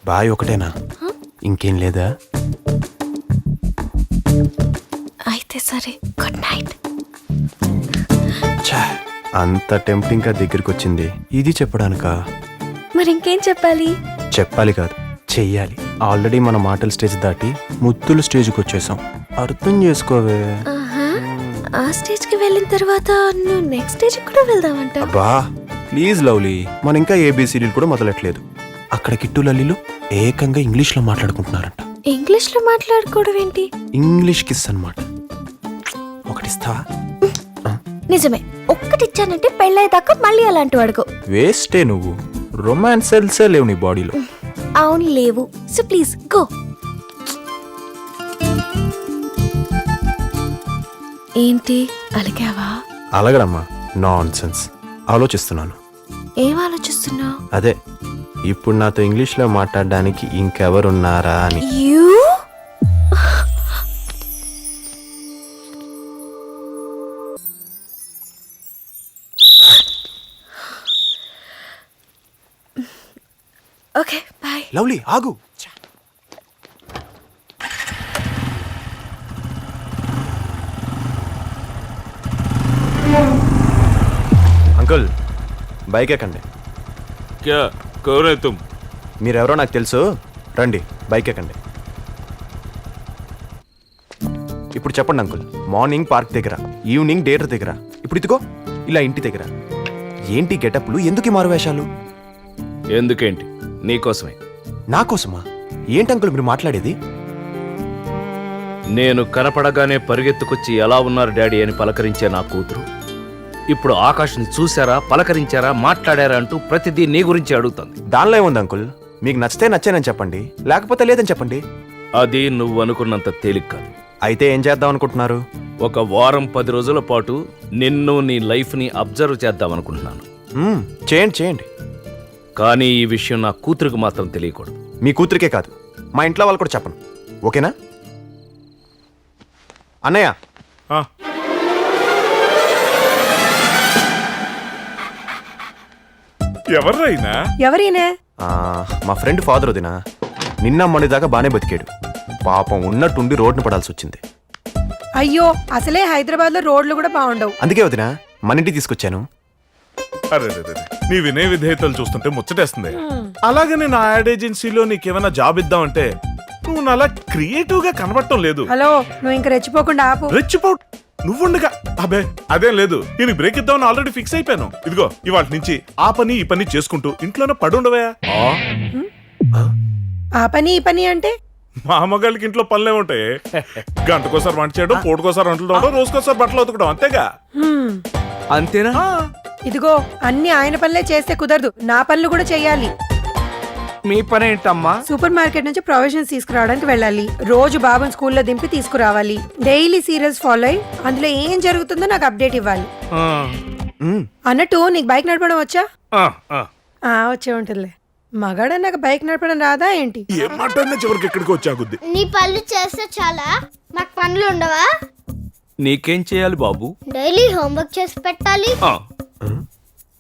Bye ఒకటేనా? ఇంకేం లేదా? అయితే సరే, గుడ్ నైట్. ఛా, అంత టెంప్టింగ్గా దగ్గరికి వచ్చింది ఇది చెప్పడానికా? మరి ఇంకేం చెప్పాలి? చెప్పాలి కాదు, చెయ్యాలి. ఆల్రెడీ మన మాటల స్టేజ్ దాటి ముత్తుల స్టేజ్కి వచ్చేసాం. అర్థం చేసుకోవే. ఆహా, ఆ స్టేజ్కి వెళ్ళిన తర్వాత నువ్వు నెక్స్ట్ స్టేజ్కి కూడా వెళ్దామంట. అబ్బా ప్లీజ్ లవ్లీ, మనం ఇంకా ఏబిసిడీలు కూడా మొదలెట్లేదు. అక్కడ కిట్టు లల్లీలు ఏకంగా ఇంగ్లీష్లో మాట్లాడుకుంటున్నారంట. ఇంగ్లీష్లో మాట్లాడుకోవడం ఏంటి? ఇంగ్లీష్ కిస్ అన్నమాట. ఒకటిస్తావా? నిజమే, ఒక్కటిచ్చానంటే పెళ్ళయ్యేదాకా మళ్ళీ అలాంటి వాడుకో. వేస్టే నువ్వు, రొమాన్స్ సెల్సే లేవు నీ బాడీలో. అవును లేవు, సో ప్లీజ్ గో. ఏంటి అలిగావా? అలాగడమ్మా, నాన్ సెన్స్. ఆలోచిస్తున్నాను. ఏం ఆలోచిస్తున్నావు? అదే ఇప్పుడు నాతో ఇంగ్లీష్లో మాట్లాడడానికి ఇంకెవరున్నారా అని. You okay boy. లవ్లీ ఆగు. అంకుల్ బైక్ ఎక్కండి. क्या कौन है तुम? మీరెవరో నాకు తెలుసు, రండి బైక్ ఎక్కండి. ఇప్పుడు చెప్పండి అంకుల్, మార్నింగ్ పార్క్ దగ్గర, ఈవినింగ్ థియేటర్ దగ్గర, ఇప్పుడు ఇదిగో ఇలా ఇంటి దగ్గర. ఏంటి గెటప్లు, ఎందుకు ఈ మారువేషాలు? ఎందుకేంటి? నీకోసమే. నా కోసమా? ఏంటి అంకుల్ మీరు మాట్లాడేది? నేను కనపడగానే పరిగెత్తుకొచ్చి ఎలా ఉన్నారు డాడీ అని పలకరించే నా కూతురు ఇప్పుడు ఆకాశం చూసారా, పలకరించారా, మాట్లాడారా అంటూ ప్రతిదీ నీ గురించి అడుగుతుంది. దానిలో ఏముంది అంకుల్, మీకు నచ్చితే నచ్చానని చెప్పండి, లేకపోతే లేదని చెప్పండి. అది నువ్వు అనుకున్నంత తేలిక కాదు. అయితే ఏం చేద్దాం అనుకుంటున్నారు? ఒక వారం 10 రోజుల పాటు నిన్ను నీ లైఫ్ని అబ్జర్వ్ చేద్దాం అనుకుంటున్నాను. చేయండి చేయండి. కానీ ఈ విషయం నా కూతురికి మాత్రం తెలియకూడదు. మీ కూతురికే కాదు, మా ఇంట్లో వాళ్ళు కూడా చెప్పను, ఓకేనా? అన్నయ్య, ఎవర్రైనా? ఎవరైనా? మా ఫ్రెండ్ ఫాదర్ వదినా. నిన్న మొన్న దాకా బానే బతికాడు, పాపం ఉన్నట్టుండి రోడ్డును పడాల్సి వచ్చింది. అయ్యో, అసలే హైదరాబాద్ లో రోడ్లు కూడా బాగుండవు. అందుకే వదినా మన ఇంటికి తీసుకొచ్చాను. అరే నీ వినయ విధేయతలు చూస్తుంటే ముచ్చటేస్తుంది. అలాగే నేను ఆ యాడ్ ఏజెన్సీలో నీకేమైనా జాబ్ ఇద్దామంటే నువ్వు నాలా క్రియేటివ్ గా కనబడటం లేదు. హలో, నువ్వు ఇంకా రెచ్చిపోకుండా ఆపు. రెచ్చిపో, నువ్వుండగా. అబే అదేం లేదు, నేను బ్రేక్ ఇద్దామని ఆల్రెడీ ఫిక్స్ అయిపోయాను. ఇదిగో ఇవాళ నుంచి ఆ పని ఈ పని చేసుకుంటూ ఇంట్లోనే పడుండవా. ఆ పని ఈ పని అంటే? మా అమ్మగారికి ఇంట్లో పనులే ఉంటాయి. గంటకోసారి వంట చేయడం, పూటకోసారి వంటలు తోవడం, రోజుకోసారి బట్టలు ఉతకడం, అంతేగా. అంతేనా? ఇదిగో అన్ని ఆయన పనులే చేస్తే కుదరదు, నా పనులు కూడా చెయ్యాలి. మీ పని ఏంటమ్మా? సూపర్ మార్కెట్ నుంచి ప్రొవిజన్స్ తీసుకురావడానికి వెళ్ళాలి, రోజు బాబుని స్కూల్లో దింపి తీసుకురావాలి, డైలీ సీరియల్స్ ఫాలో అయ్యి అందులో ఏం జరుగుతుందో నాకు అప్డేట్ ఇవ్వాలి. అన్నట్టు నీకు బైక్ నడపడం వచ్చా? వచ్చే ఉంటుందిలే. మగాడ నాకు బైక్ నడపడం రాదా ఏంటి? ఏం మాట్లాడినా చివరికి ఎక్కడికి వచ్చాగుద్ది. నీ పనులు చేస్తే చాలా, మాకు పనులు ఉండవా? నీకేం చేయాలి బాబు? డైలీ హోంవర్క్ చేసి పెట్టాలి,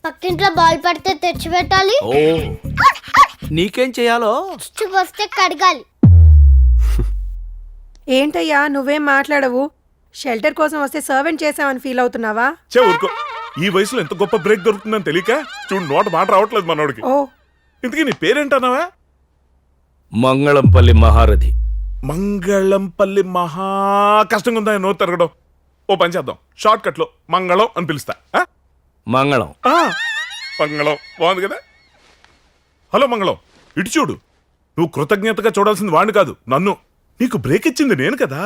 పక్కింట్లో బాల్ పడితే తెచ్చి పెట్టాలి, నీకేం చేయాలో వస్తే కడగాలి. ఏంటయ్యా నువ్వేం మాట్లాడవు? షెల్టర్ కోసం వస్తే సర్వెంట్ చేసావని ఫీల్ అవుతున్నావా? ఊరుకో, ఈ వయసులో ఎంత గొప్ప బ్రేక్ దొరుకుతుందని తెలియక చూడు నోట మాట రావట్లేదు మనోడికి. ఓ, ఇంతకీ నీ పేరేంటన్నావా? మంగళంపల్లి మహారథి. మంగళంపల్లి మహా కష్టంగా ఉందా నోరు తిరగడం. ఓ పని చేద్దాం, షార్ట్ కట్ లో మంగళం అని పిలుస్తా. మంగళం. మంగళం బాగుంది కదా. హలో మంగళం, ఇటు చూడు. నువ్వు కృతజ్ఞతగా చూడాల్సింది వాడిని కాదు, నన్ను. నీకు బ్రేక్ ఇచ్చింది నేను కదా.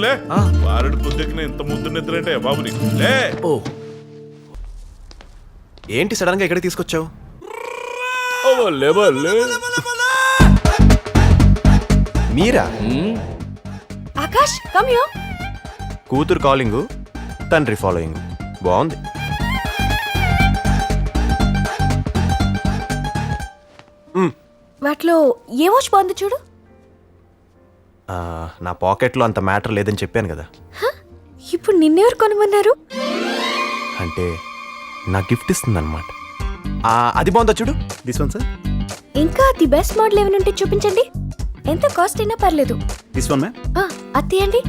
లేచిందిలే వారుడు పొద్దుకిన ఇంత ముద్దు నిద్రంటే బాబు నీకు లే. ఓ ఏంటి సడన్ గా ఇక్కడ తీసుకొచ్చావు? మీరా? Akash come here. కూతురు కాలింగ్, తండ్రి ఫాలోయింగ్. బాగుంది. వాటిలో ఏ వాచ్ బాగుంది చూడు. ఆ, నా పాకెట్లో అంత మ్యాటర్ లేదని చెప్పాను కదా. ఇప్పుడు నిన్నెవరు కొనమన్నారు? అంటే నా గిఫ్ట్ ఇస్తుందన్నమాట. అది బాగుందా చూడు. This one sir. ఇంకా ది బెస్ట్ మోడల్ ఏమైనా ఉంటే చూపించండి. ఎంత కాస్ట్ అయినా పర్లేదు. This one ma'am. అది తీయండి.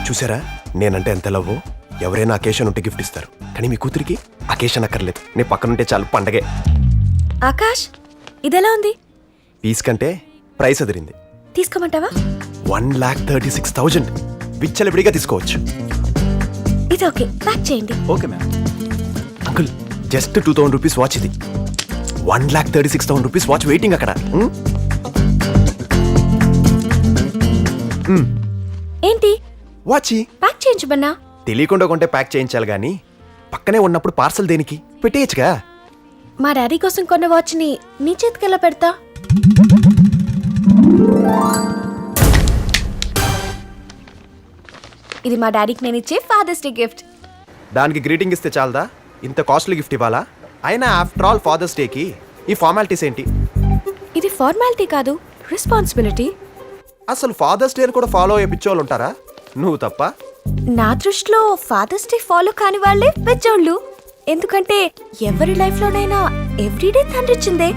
చూసారా నేనంటే ఎంత లవ్వో. ఎవరైనా అకేషన్ ఉంటే గిఫ్ట్ ఇస్తారు, కానీ మీ కూతురికి అకేషన్ అక్కర్లేదు. నీ పక్కనుంటే చాలు పండగే. ఆకాష్ ఇదెలా ఉంది? పీస్ కంటే ప్రైస్ అదిరింది. తీసుకోమంటావా? 1,36,000 విచ్చలవిడిగా తీసుకోవచ్చు. ఇది ఓకే, ప్యాక్ చేయండి. Okay ma'am. Uncle just 2,000 rupees watch ఇది. 1,36,000 రూపీస్ వాచ్ వెయిటింగ్ అక్కడ. ఏంటి వాచి ప్యాక్ చేయించమన్నా? తెలియకుండా కొంటే ప్యాక్ చేయించాలి గానీ పక్కనే ఉన్నప్పుడు పార్సల్ దేనికి? పెట్టేయచ్చుగా. మా డాడీ కోసం కొన్న వాచ్ని నీ చేతికి ఎలా పెడతా? ఇది మా డాడీకి నేను ఇచ్చే ఫాదర్స్ డే గిఫ్ట్. దానికి గ్రీటింగ్ ఇస్తే చాలదా? ఇంత కాస్ట్లీ గిఫ్ట్ ఇవ్వాలా? అయినా ఆఫ్టర్ ఆల్ ఫాదర్స్ డేకి ఈ ఫార్మాలిటీస్ ఏంటి? ఇది ఫార్మాలిటీ కాదు, రెస్పాన్సిబిలిటీ. అసలు ఫాదర్స్ డే కూడా ఫాలో అయ్యే పిచ్చోళ్ళు ఉంటారా? నువ్వు తప్ప. నా దృష్టిలో ఫాదర్స్ డే ఫాలో కాని వాళ్ళే పెద్దోళ్ళు. ఎందుకంటే ఎవరి లైఫ్ లోనైనా ఎవ్రీడే తండ్రిచ్చిందే.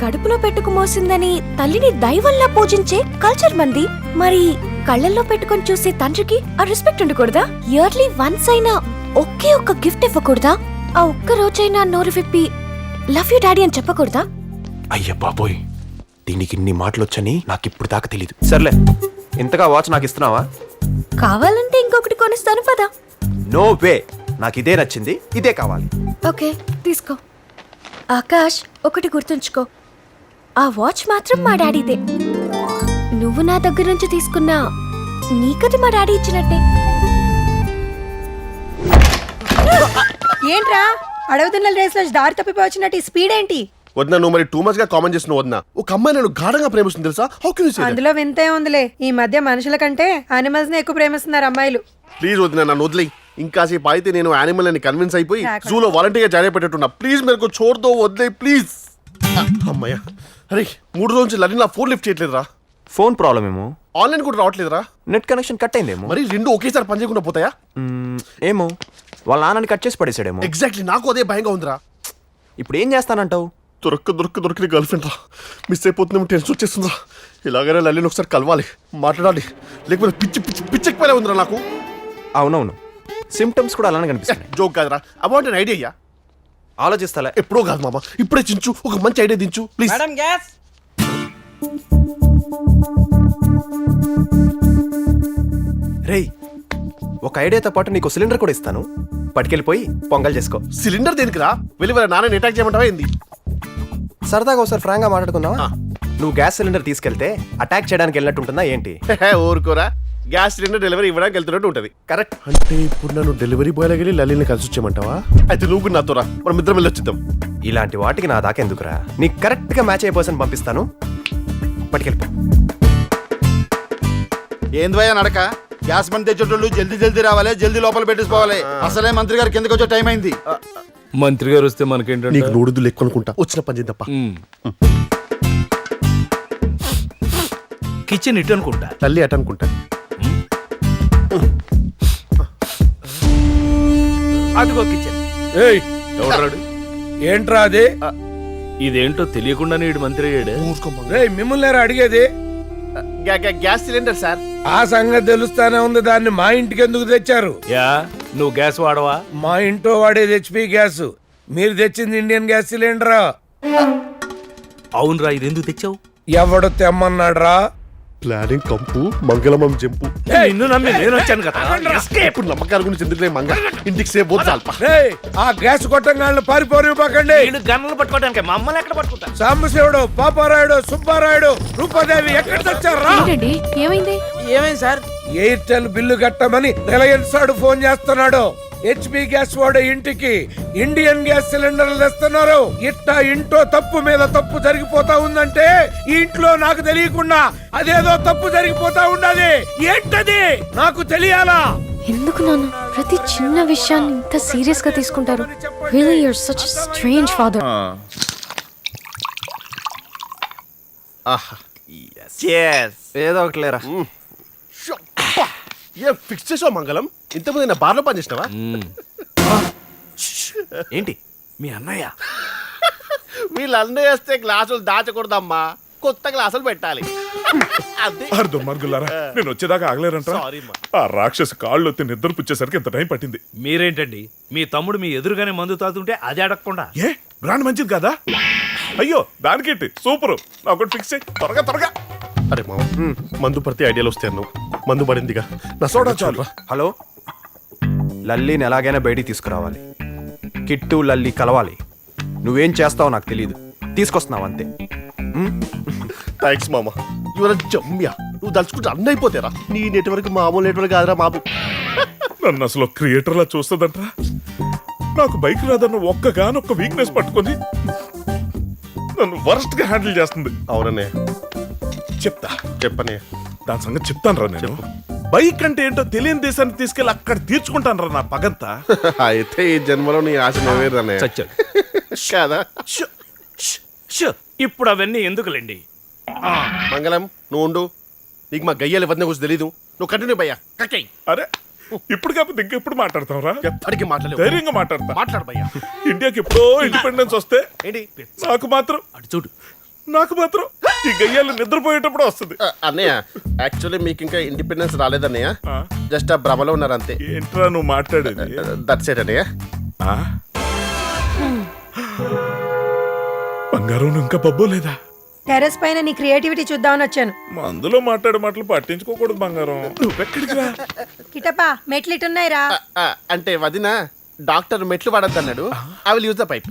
కడుపులో పెట్టుకు మోసిందని తల్లిని దైవంలా పూజించే కల్చర్ మంది. మరి కళ్ళల్లో పెట్టుకొని చూసే తండ్రికి ఆ రెస్పెక్ట్ ఉండకూడదా? ఇయర్లీ వన్స్ అయినా ఒకే ఒక్క గిఫ్ట్ ఇవ్వకూడదా? ఆ ఒక్క రోజైనా నోరు విప్పి లవ్ యూ డాడీ అని చెప్పకూడదా? అయ్య బాబోయ్, దీనికి ఇన్ని మాటలు వచ్చని నాకు ఇప్పుడు దాకా తెలీదు. సర్లే, ఇంతగా వాచ్ నాకు ఇస్తున్నావా? కావాలంటే ఇంకొకటి కొనిస్తాను పదా. నో వే, నాకు ఇదే నచ్చింది, ఇదే కావాలి. ఓకే తీసుకో. ఆకాష్ ఒకటి గుర్తుంచుకో, ఆ వాచ్ మాత్రం మా డాడీదే. నువ్వు నా దగ్గర నుంచి తీసుకున్నా నీకది మా డాడీ ఇచ్చినట్టే. ఏంట్రా అడవుతున్న రేస్ లో దారి తప్పిపోయి వచ్చినట్టు ఈ స్పీడ్ ఏంటి? వద్దా నువ్వు మరి టూ మచ్ గా కామెంట్ చేసిన వద్దా. ఒక అమ్మాయి నేను గాఢంగా ప్రేమిస్తుంది తెలుసా? How can you say that? అందులో వింతే ఉందిలే. ఈ మధ్య మనుషుల కంటే యానిమల్స్ ని ఎక్కువ ప్రేమిస్తున్నారు అమ్మాయిలు. ప్లీజ్ వద్దా నన్ను వదిలే. ఇంకాసేపు అయితే నేను యానిమల్ అని కన్విన్స్ అయిపోయి జూలో వాలంటీర్గా జాయిన్ అయిపోయేట్టున్నా. ప్లీజ్ మేరకు చోర్దో వదిలే ప్లీజ్. అమ్మాయ్యా, అరే 3 రోజుల నుంచి లలి నా ఫోన్ లిఫ్ట్ చేయట్లేదురా. ఫోన్ ప్రాబ్లం ఏమో. ఆన్లైన్ కూడా రావట్లేదురా. నెట్ కనెక్షన్ కట్ అయిందేమో. మరి 2 ఒకేసారి పని చేయకుండా పోతాయా? ఏమో, వాళ్ళ నాన్నని కట్ చేసి పడేసాడేమో. ఎగ్జాక్ట్లీ, నాకు అదే భయంగా ఉందిరా. ఇప్పుడు ఏం చేస్తానంటావు? దొరకని గర్ల్ ఫ్రెండ్ రా. మిస్ అయిపోతుందేమో టెన్షన్ వచ్చేస్తుందిరా. ఇలాగైనా లలిని ఒకసారి కలవాలి, మాట్లాడాలి. లేకపోతే పిచ్చెక్కిపోలే ఉందిరా నాకు. అవునవును, సిమ్టమ్స్ కూడా అలానే కనిపిస్తాయి. జోక్ కాదురా, అబౌట్ అన్ ఐడియా. ఆలోచిస్తాలే. ఎప్పుడో కాదు మామ, ఇప్పుడే చించు. ఒక మంచి ఐడియా దించు ప్లీజ్. రేయ్, ఒక ఐడియాతో పాటు నీకు సిలిండర్ కూడా ఇస్తాను. పట్టుకెళ్ళిపోయి పొంగల్ చేసుకో. సిలిండర్ దేనికిరా? వెళ్ళి వాళ్ళ నాన్న అటాక్ చేయమంటావా ఏంది? సరదాగా ఒకసారి ఫ్రాంక్ గా మాట్లాడుకుందావా? ఆ. నువ్వు గ్యాస్ సిలిండర్ తీసుకెళ్తే అటాక్ చేయడానికి వెళ్ళినట్టు ఉంటుందా ఏంటి? ఊరుకోరా, గ్యాస్ సిలిండర్ డెలివరీ ఇవ్వడానికి వెళ్తున్నట్టు ఉంటది. కరెక్ట్. అంటే ఇప్పుడు నన్ను డెలివరీ బాయ్ వెళ్ళి లలిని కలిసి వచ్చేయమంటావా? అయితే నువ్వు కూడా నాతో రా, మనం ఇద్దరం వెళ్ళి వచ్చేద్దాం. ఇలాంటి వాటికి నా దాకా ఎందుకురా? నీకు కరెక్ట్ గా మ్యాచ్ అయ్యే పర్సన్ పంపిస్తాను, పట్టుకెళ్ళిపో. ఏంద్వయ్యా నడక? గ్యాస్ బండ్ తెచ్చేటోళ్ళు జల్దీ జల్దీ రావాలి, జల్దీ లోపల పెట్టేసుకోవాలి. అసలే మంత్రి గారు కిందకి వచ్చే టైం అయింది. మంత్రి గారు వస్తే మనకేంటంటే నీకు నోడుదు లెక్క అనుకుంటా. వచ్చిన పని చేద్దాం. కిచెన్ ఇటు అనుకుంటా. తల్లి అట అనుకుంటా. అదిగో కిచెన్. ఏయ్ ఎవడ్రాడు? ఏంట్రా అది? ఇదేంటో తెలియకుండానే ఈడు మంత్రి అయ్యాడు. రేయ్ మిమ్మల్ని అడిగేది గ్యాస్ సిలిండర్ సార్. ఆ సంగతి తెలుస్తానే ఉంది. దాన్ని మా ఇంటికి ఎందుకు తెచ్చారు? యా, నువ్వు గ్యాస్ వాడవా? మా ఇంట్లో వాడేది హెచ్పి గ్యాస్, మీరు తెచ్చింది ఇండియన్ గ్యాస్ సిలిండరా? అవునరా, ఇది ఎందుకు తెచ్చావు? ఎవడు తెమ్మన్నాడ్రా? ప్లానింగ్ కంపు, మంగళమం జంపు. నిన్ను నమ్మి నేను వచ్చాను కదా. ఇప్పుడు నమ్మకాల గురించి ఎందుకులే మంగ, ఇంటికి సేపు పోతే చాలు. రేయ్, ఆ గ్యాస్ కొట్టంగాళ్ళని పారిపోనివ్వకండి. వీళ్ళు గన్నులు పట్టుకోవడానికి మమ్మల్ని ఎక్కడ పట్టుకుంటా? సాంబశివుడు, పాపారాయుడు, సుబ్బారాయుడు, రూపాదేవి ఎక్కడ తెచ్చారా? ఏంటండి ఏమైంది? ఏమైంది సార్? ఎయిర్టెల్ బిల్లు కట్టమని రిలయన్స్ వాడు ఫోన్ చేస్తున్నాడు. హెచ్పి గ్యాస్ వాడు ఇంటికి ఇండియన్ గ్యాస్ సిలిండర్లు తెస్తున్నారు. ఇట్టా ఇంట్లో తప్పు మీద తప్పు జరిగిపోతా ఉందంటే ఈ ఇంట్లో నాకు తెలియకుండా అదేదో తప్పు జరిగిపోతా ఉన్నది. ఏంటది నాకు తెలియాలా? ఎందుకు నాన్న ప్రతి చిన్న విషయాన్ని ఇంత సీరియస్ గా తీసుకుంటారు? Really, you're such a strange father. ఆహా ఏదో ఒకటి లేరా. ఏం ఫిక్స్ చేసావు మంగళం? ఇంతకుముందు నా బార్లో పని చేసినావా? ఏంటి మీ అన్నయ్య? వీళ్ళన్నీ వేస్తే గ్లాసులు దాచకూడదమ్మా, కొత్త గ్లాసులు పెట్టాలి. అదే అరే దుర్మార్గులారా, నేను వచ్చేదాకా ఆగలేరంట. Sorry, మా. ఆ రాక్షసి కాళ్ళు వచ్చి నిద్ర పుచ్చేసరికి ఇంత టైం పట్టింది. మీరేంటండి మీ తమ్ముడు మీ ఎదురుగానే మందు తాగుతుంటే అది అడగకుండా? ఏ బ్రాండ్ మంచిది కదా? అయ్యో దానికేంటి, సూపర్. నాకు ఫిక్స్ చేయి త్వరగా త్వరగా. అరే మామ, మందు పడితే ఐడియాలు వస్తాయి అన్నావు. మందు పడిందిగా నా సోడా చాలు. హలో, లల్లీని ఎలాగైనా బయటికి తీసుకురావాలి. కిట్టు లల్లి కలవాలి. నువ్వేం చేస్తావో నాకు తెలియదు, తీసుకొస్తున్నావు అంతే. థ్యాంక్స్ మామ, ఇవాళ జమ్యా. నువ్వు తలుచుకుంటే అన్నీ అయిపోతారా? నీ నెట్వర్క్ మామూలు నెట్వర్క్ కాదురా బాబు. నన్ను అసలు క్రియేటర్లా చూస్తుందంట. నాకు బైక్ రాదన్న ఒక్కగానొక్క వీక్నెస్ పట్టుకొని నన్ను వరస్ట్ గా హ్యాండిల్ చేస్తుంది. అవుననే, చెప్తా, చెప్పనే. దాని సంగతి చెప్తాను రా. నేను బైక్ అంటే ఏంటో తెలియని దేశానికి తీసుకెళ్ళి అక్కడ తీర్చుకుంటాను రా నా పగంతా. అయితే ఈ జన్మలో నీ ఆశ నెరవేరనే చచ్చాడు. కాదా? ఇప్పుడు అవన్నీ ఎందుకులేండి. మంగళం, నువ్వు ఉండు. నీకు మా గయ్యాలి వద్ద గురించి తెలీదు. నువ్వు కంటిన్యూ భయ్యా. కక్కై. అరే ఇప్పుడు కాకపోతే ఇంకెప్పుడు మాట్లాడతావురా? ఎప్పటికీ మాట్లాడలేవు. ధైర్యంగా మాట్లాడతా. మాట్లాడు భయ్యా. ఇండియాకి ఎప్పుడో ఇండిపెండెన్స్ వస్తే ఏంటి అటు చూడు. నాకు మాత్రం ఈ గయ్యాలు నిద్రపోయేటప్పుడు వస్తుంది. అన్నయ్య, యాక్చువల్లీ మీకు ఇంకా ఇండిపెండెన్స్ రాలేదన్నయ్య. జస్ట్ ఆ భ్రమలో ఉన్నారు అంతే. ఏంట్రా నువ్వు మాట్లాడేది? దట్స్ ఇట్ అన్నయ్య. ఆ? బంగారం నువ్వు ఇంకా పబ్బోలేదా? టెర్రస్ పైన నీ క్రియేటివిటీ చూద్దామని వచ్చాను. మందులో మాట్లాడే మాటలు పట్టించుకోకూడదు బంగారం. నువ్వెక్కడికి రా? కిటపా మెట్లు ఇటున్నాయిరా. అంటే వదిన డాక్టర్ మెట్లు పడద్దన్నాడు. I will use the pipe.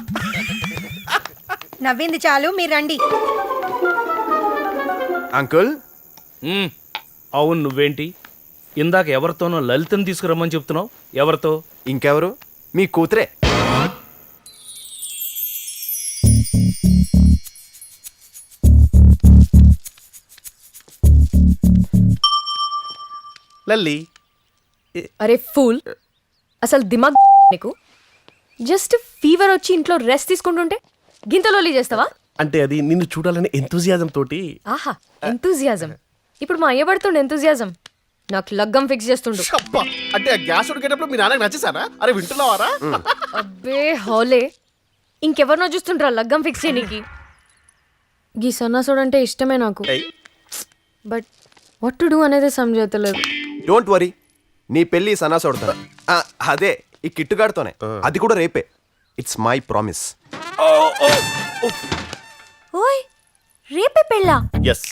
నవ్వింది చాలు, మీరు రండి. అంకుల్, అవును, నువ్వేంటి ఇందాక ఎవరితోనో లలితను తీసుకురమ్మని చెప్తున్నావు? ఎవరితో? ఇంకెవరు? మీ కూతురే. లల్లి, అరే ఫూల్, అసలు దిమాగ్ నీకు? జస్ట్ ఫీవర్ వచ్చి ఇంట్లో రెస్ట్ తీసుకుంటుంటే గింతలోలి చేస్తావా? అంటే అది నిన్ను చూడాలని ఎంతూజియాజం తోటి. ఆహా, ఎంతూజియాజం. ఇప్పుడు మా అయ్య పడుతుండే ఎంతూజియాజం నాకు లగ్గం ఫిక్స్ చేస్తుండు. అబ్బా, అంటే ఆ గ్యాస్ ఉడికేటప్పుడు మీ నాన్నకి నచ్చేసారా? అరే వింటున్నావారా? అబ్బే హోలే, ఇంకెవరినో చూస్తుండ్రా లగ్గం ఫిక్స్ చేయనీకి. గీ సన్నాసుడు అంటే ఇష్టమే నాకు, బట్ వాట్ టు డూ అనేది సమజవుతలేదు. డోంట్ వరీ, నీ పెళ్లి సన్నాసోడతా. అదే ఈ కిట్టుగాడితోనే, అది కూడా రేపే. It's my promise. ఓయ్, రేపే పెళ్ళా? ఎస్.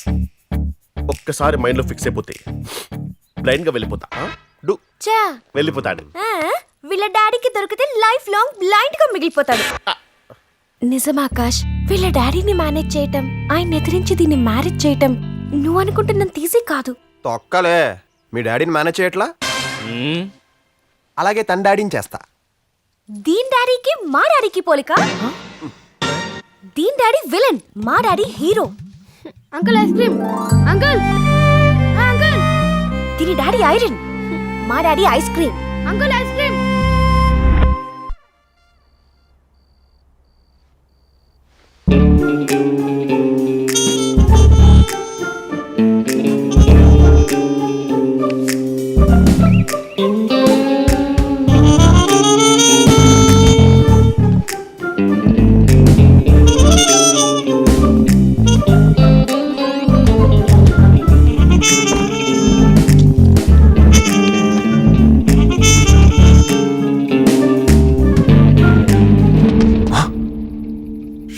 ఒక్కసారి మైండ్ లో ఫిక్స్ అయిపోతే బ్లైండ్ గా వెళ్ళిపోతా. డు చా, వెళ్ళిపోతాడు. వీళ్ళ డాడీకి దొరికితే లైఫ్ లాంగ్ బ్లైండ్ గా మిగిలిపోతాడు. నిజం ఆకాష్, వీళ్ళ డాడీని మేనేజ్ చేయటం, ఆయన ఎదిరించి దీన్ని మ్యారేజ్ చేయటం నువ్వు అనుకుంటున్నంత ఈజీ కాదు. తొక్కలే, మీ డాడీని మేనేజ్ చేయట్లా, అలాగే తన డాడీని చేస్తా. దీన్ డాడీకి మా డాడీకి పోలిక. దీన్ డాడీ విలన్, మా daddy hero. Uncle ice cream. Uncle uncle. దీని డాడీ ఐరన్, మా daddy ice cream. Uncle ice cream.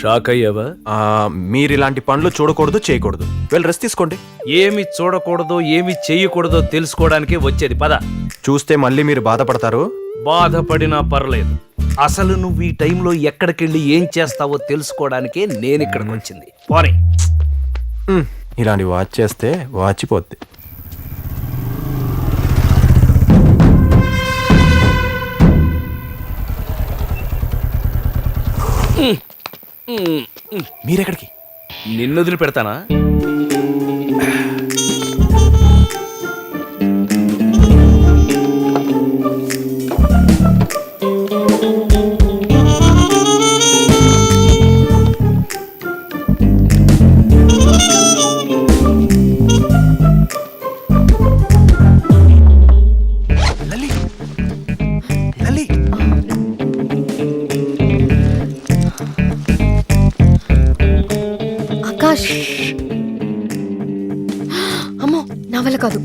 Shock అయ్యావా? మీరు ఇలాంటి పనులు చూడకూడదు, చేయకూడదు. వెళ్ళి రెస్ట్ తీసుకోండి. ఏమి చూడకూడదో ఏమి చెయ్యకూడదో తెలుసుకోవడానికి వచ్చేది. పద. చూస్తే మళ్ళీ మీరు బాధపడతారు. బాధపడినా పర్లేదు, అసలు నువ్వు ఈ టైంలో ఎక్కడికెళ్ళి ఏం చేస్తావో తెలుసుకోవడానికే నేను ఇక్కడికి వచ్చింది. పోనీ. ఇలాంటి వాచ్ చేస్తే వాచిపోద్ది. మీరెక్కడికి? నిన్ను వదిలిపెడతానా? లలి లలి ఆకాష్, అమ్మో నా వల్ల కాదు.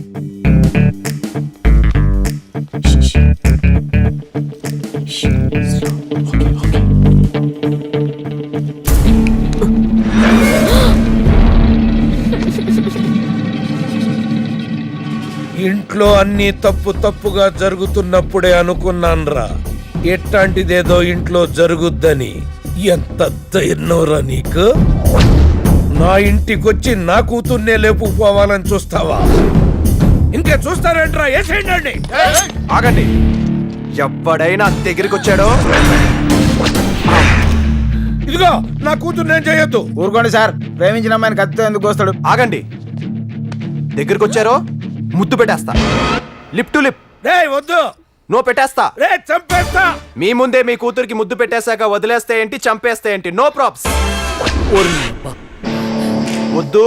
ఇంట్లో అన్ని తప్పుగా జరుగుతున్నప్పుడే అనుకున్నాన్రా ఎట్లాంటిదేదో ఇంట్లో జరుగుద్దని. ఎంత ధైర్యంరా నీకు? నా ఇంటికొచ్చి నా కూతుర్నే లేపుకుపోవాలని చూస్తావా? ఇంకే చూస్తారేంట్రా? ఏసేయండి. ఆగండి. ఎవడైనా దగ్గరికి వచ్చాడో ఇదిగో నా కూతురు నేను చేయొద్దు. ఊరుకోండి సార్, ప్రేమించిన అమ్మాయిని కత్తితో ఎందుకు వస్తాడు? ఆగండి. దగ్గరికి వచ్చారో ముద్దు పెట్టేస్తా. Lip to lip. రే వద్దు. నో పెట్టేస్తా. రే చంపేస్తా. మీ ముందే మీ కూతురికి ముద్దు పెట్టేశాక వదిలేస్తే ఏంటి, చంపేస్తే ఏంటి? No probs. వద్దు.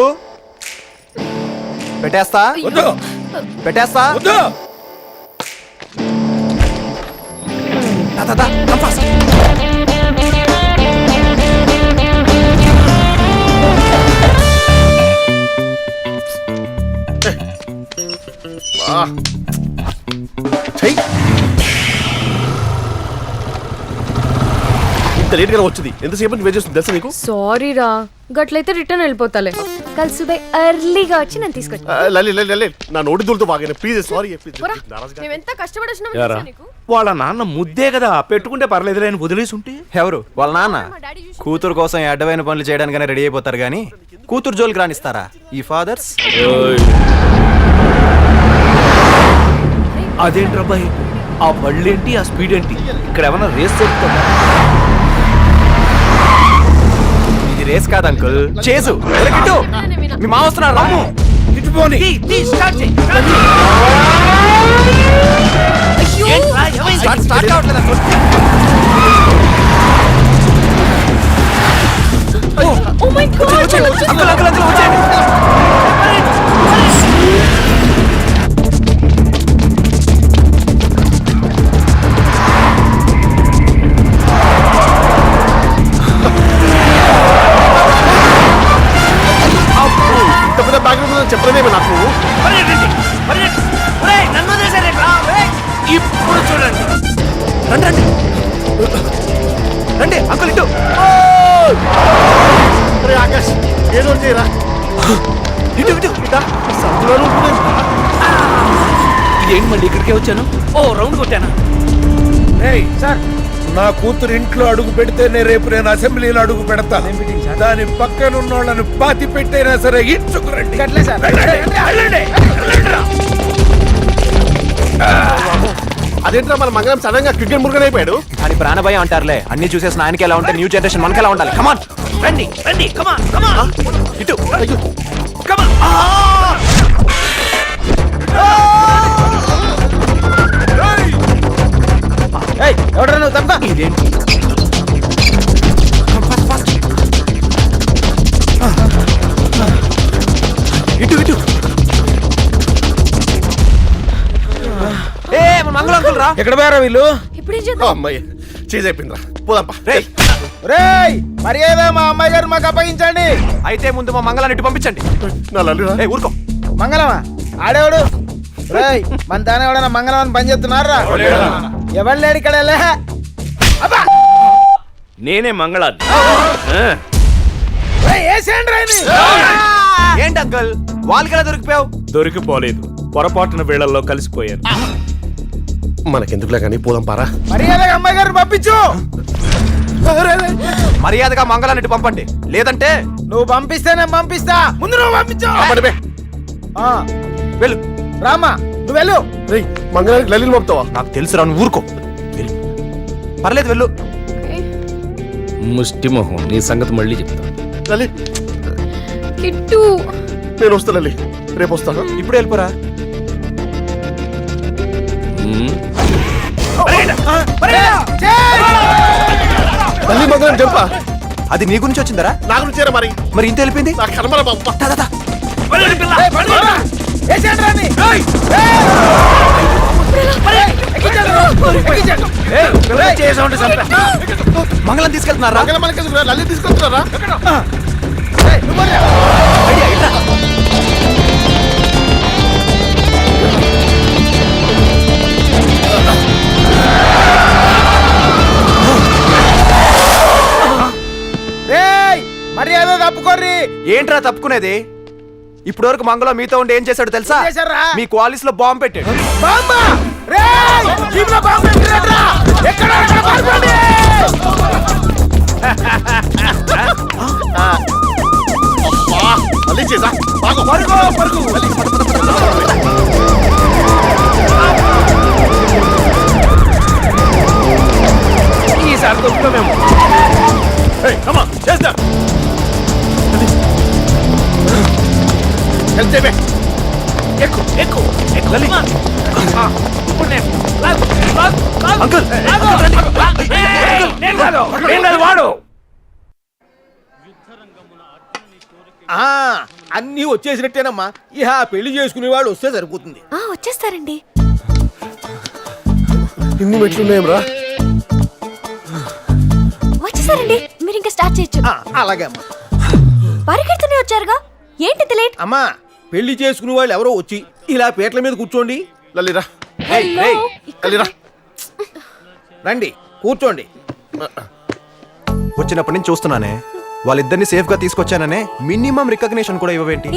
పెట్టేస్తా. వద్దు. పెట్టేస్తా. వద్దు. దా, దా, దా. Come fast. ఇంత లేట్ గా వచ్చింది. ఎంతసేపు వెయిట్ చేస్తుంది తెలుసా నీకు? సారీ రా, గట్లయితే రిటర్న్ వెళ్ళిపోతాలే. కల్ సుబే ఎర్లీగా వచ్చి నన్ను తీసుకొచ్చి లలి లలి లలి నా నోటి దూరుతో బాగా ప్లీజ్ సారీ. మేమెంత కష్టపడి యారా, వాళ్ళ నాన్న ముద్దే కదా, పెట్టుకుంటే పర్లేదులే అని వదిలేసి ఉంటే. ఎవరు వాళ్ళ నాన్న? కూతురు కోసం ఈ అడ్డమైన పనులు చేయడానికనే రెడీ అయిపోతారు గానీ కూతురు జోలికి రానిస్తారా ఈ ఫాదర్స్? అదేంటి అబ్బాయి, ఆ బళ్ళేంటి, ఆ స్పీడ్ ఏంటి? ఇక్కడ ఏమన్నా రేస్ జరుగుతుందా? ఇది రేస్ కాదు అంకుల్, చేసు. వెనకిట్టు. మీ మా వస్తున్నారు. రాము ఇటు పోనీ. స్టార్ట్ కావట్లేదు uncle. Oh my God. Uncle uncle uncle వచ్చేయండి. చెప్పలేదేమో నాకు. ఇప్పుడు చూడండి. రండి రండి రండి అంకుల్ ఇటు. అరే ఆకాష్ ఏదో చేయరా. ఇటు ఇటు ఇటా. ఇదేంటి మళ్ళీ ఇక్కడికే వచ్చాను? ఓ రౌండ్ కొట్టానా? ఏయ్ సార్, నా కూతురు ఇంట్లో అడుగు పెడితేనే రేపు నేను అసెంబ్లీలో అడుగు పెడతా. దాని పక్కన ఉన్న వాళ్ళని పాతి పెట్టైనా సరే ఇచ్చుకురండి. అదేంట్రా మన మంగళం సడన్ గా క్రికెట్ మురుగన్ అయిపోయాడు. అని ప్రాణభయం అంటారులే. అన్ని చూసేసిన ఆయనకి ఎలా ఉంటే న్యూ జనరేషన్ మనకి ఎలా ఉండాలి? కమాన్ రండి రండి, కమాన్ కమాన్. ఇటు. కమాన్. ఎవడరా నువ్వు? తప్ప ఇదేంటి? ఇటు ఇటు. ఏ మన మంగళ అంకుల్ రా. ఎక్కడ పోయారా వీళ్ళు? ఇప్పుడేం చేద్దాం? అమ్మాయి చేజ్ అయిపోయిందిరా. పోదాంపా. రేయ్ రేయ్ మర్యాద మా అమ్మాయి గారు మాకు అప్పగించండి. అయితే ముందు మా మంగళాన్ని ఇటు పంపించండి. నా లల్లిరా. ఏ ఊరుకో. మంగళమా? ఆడేవాడు? రేయ్ మన తానే ఎవడన్నా మంగళం అని పని చేస్తున్నారా? ఎవరు లేడు ఇక్కడ. నేనే మంగళాన్ని. ఏంటి అంకుల్ వాళ్ళకి ఎలా దొరికిపోయావు? దొరికిపోలేదు, పొరపాటున వేళల్లో కలిసిపోయాను. మనకెందుకులే కానీ పోదాం పారా. మర్యాదగా అమ్మాయి గారిని పంపించు. మర్యాదగా మంగళాన్ని ఇటు పంపండి, లేదంటే నువ్వు పంపిస్తేనే పంపిస్తా. ముందు నువ్వు పంపించు. ఆ, వెళ్ళు. రామా నువ్వు వెళ్ళు. రేయ్ మంగళానికి లల్లిని పంపుతావా? నాకు తెలుసు రా, నువ్వు ఊరుకో. వెళ్ళు. పర్లేదు వెళ్ళు. ముష్టి మొహం, నీ సంగతి మళ్ళీ చెప్తా. లలి కిట్టు నేను వస్తా లలి, రేపు వస్తాను. ఇప్పుడు వెళ్ళిపోరా. ఉమ్. లలి మంగళం చెప్పా, అది నీ గురించి వచ్చిందరా? నా గురించి చేరా మరి. మరి ఇంత వెళ్ళిపోయింది. నా కర్మల బాబు. మంగళం తీసుకెళ్తున్నారా? మంగళం మనకేసుకురా, లలి తీసుకొస్తున్నారా? మర్యాద తప్పుకోర్రి. ఏంట్రా తప్పుకునేది? ఇప్పటి వరకు మంగళం మీతో ఉండి ఏం చేశాడు తెలుసా? చేశారా? మీ క్వాలిస్ లో బాంబు పెట్టాడు. బాంబా? రేయ్! జీప్లో బాంబు పెట్టినట్రా? ఎక్కడ పారిపోండి! అబ్బా, లలి చేసా బాగా పరుగు, పరుగు. ఈసారి దొరుకుతామేమో. చేద్దాం. ఎక్కు ఎక్కు ఎక్కు. లలి. ఇప్పుడు నేను. అంకుల్ నేను కాదు, వాడు. అన్నీ వచ్చేసినట్టేనమ్మా. ఇహ పెళ్లి చేసుకునే వాడు వస్తే సరిపోతుంది. వచ్చేస్తారండి. ఇన్ని మెట్లున్నాయేం రా? వచ్చేసారండి, మీరు ఇంకా స్టార్ట్ చేయొచ్చు. అలాగే అమ్మా. పరిగెడుతూనే వచ్చారుగా, ఏంటి లేట్? అమ్మా, పెళ్లి చేసుకునే వాళ్ళు ఎవరో వచ్చి ఇలా పీటల మీద కూర్చోండి. లలిరా లలిరా, రండి కూర్చోండి. వచ్చినప్పటి నుంచి చూస్తున్నానే, వాళ్ళిద్దరిని సేఫ్ గా తీసుకొచ్చాననే మినిమం రికగ్నిషన్ కూడా ఇవ్వవేంటి?